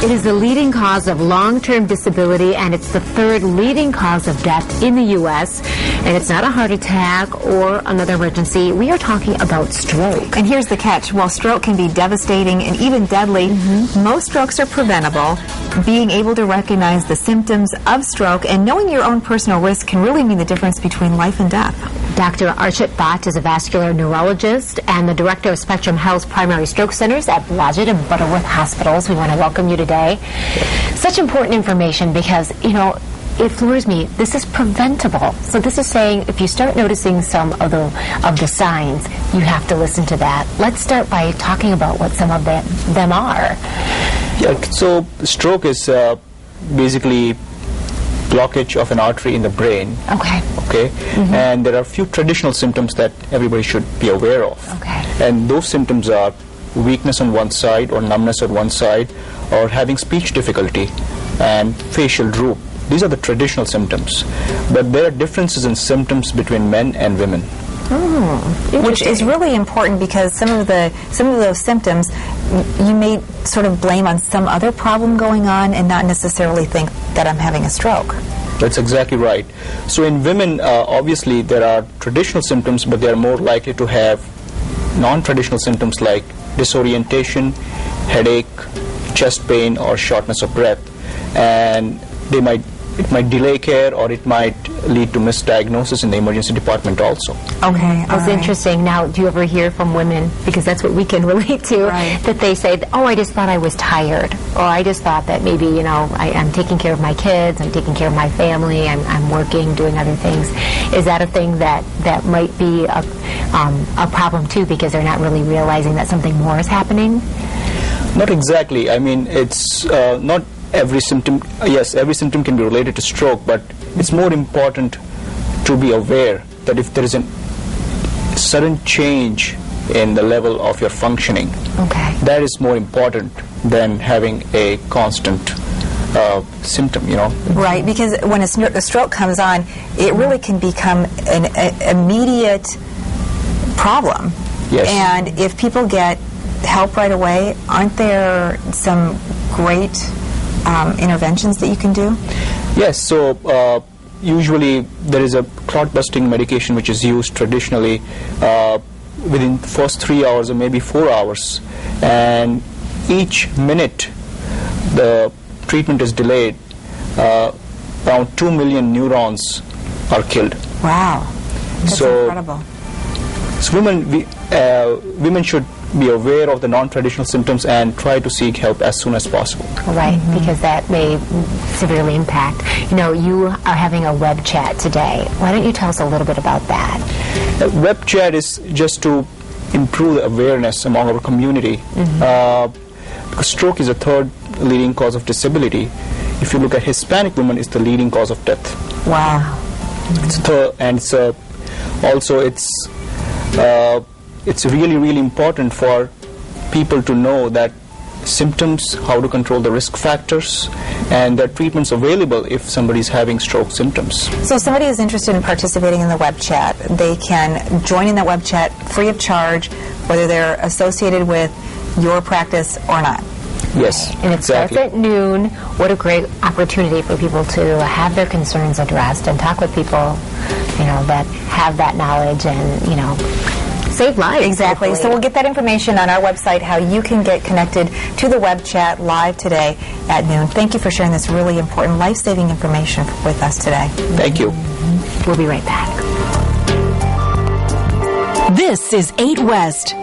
It is the leading cause of long-term disability, and it's the third leading cause of death in the U.S. And it's not a heart attack or another emergency. We are talking about stroke. And here's the catch. While stroke can be devastating and even deadly, most strokes are preventable. Being able to recognize the symptoms of stroke and knowing your own personal risk can really mean the difference between life and death. Dr. Archit Bhatt is a vascular neurologist and the director of Spectrum Health's primary stroke centers at Blodgett and Butterworth Hospitals. We want to welcome you today. Such important information because, you know, it floors me. This is preventable. So this is saying if you start noticing some of the signs, you have to listen to that. Let's start by talking about what some of them are. Yeah, so stroke is basically blockage of an artery in the brain. Okay. Okay. And there are a few traditional symptoms that everybody should be aware of. Okay. And those symptoms are weakness on one side or numbness on one side or having speech difficulty and facial droop. These are the traditional symptoms. But there are differences in symptoms between men and women. Which is really important because some of those symptoms you may sort of blame on some other problem going on and not necessarily think that I'm having a stroke. That's exactly right. So in women, obviously there are traditional symptoms, but they are more likely to have non-traditional symptoms like disorientation, headache, chest pain, or shortness of breath. And it might delay care, or it might lead to misdiagnosis in the emergency department also. Okay, That's interesting. Now, do you ever hear from women, because that's what we can relate to, that they say, oh, I just thought I was tired, or I just thought that maybe, you know, I'm taking care of my kids, I'm taking care of my family, I'm working, doing other things. Is that a thing that might be a problem too, because they're not really realizing that something more is happening? Not exactly. I mean, it's not every symptom. Yes, every symptom can be related to stroke, but it's more important to be aware that if there is a sudden change in the level of your functioning, that is more important than having a constant symptom, you know. Right, because when a stroke comes on, it really can become an immediate problem. Yes. And if people get help right away, aren't there some great interventions that you can do? Yes, so usually there is a clot-busting medication which is used traditionally within the first 3 hours or maybe 4 hours. And each minute the treatment is delayed, around 2 million neurons are killed. Wow, that's incredible. So women should be aware of the non-traditional symptoms and try to seek help as soon as possible. Right, because that may severely impact. You know, you are having a web chat today. Why don't you tell us a little bit about that? Web chat is just to improve the awareness among our community. Because stroke is the third leading cause of disability. If you look at Hispanic women, it's the leading cause of death. Wow. It's really, really important for people to know that symptoms, how to control the risk factors, and that treatments available if somebody's having stroke symptoms. So if somebody is interested in participating in the web chat, they can join in that web chat free of charge, whether they're associated with your practice or not. Yes, and it exactly. starts at noon. What a great opportunity for people to have their concerns addressed and talk with people, you know, that have that knowledge and, you know, save lives. Exactly. Hopefully. So we'll get that information on our website, how you can get connected to the web chat live today at noon. Thank you for sharing this really important life-saving information with us today. Thank you. We'll be right back. This is 8 West.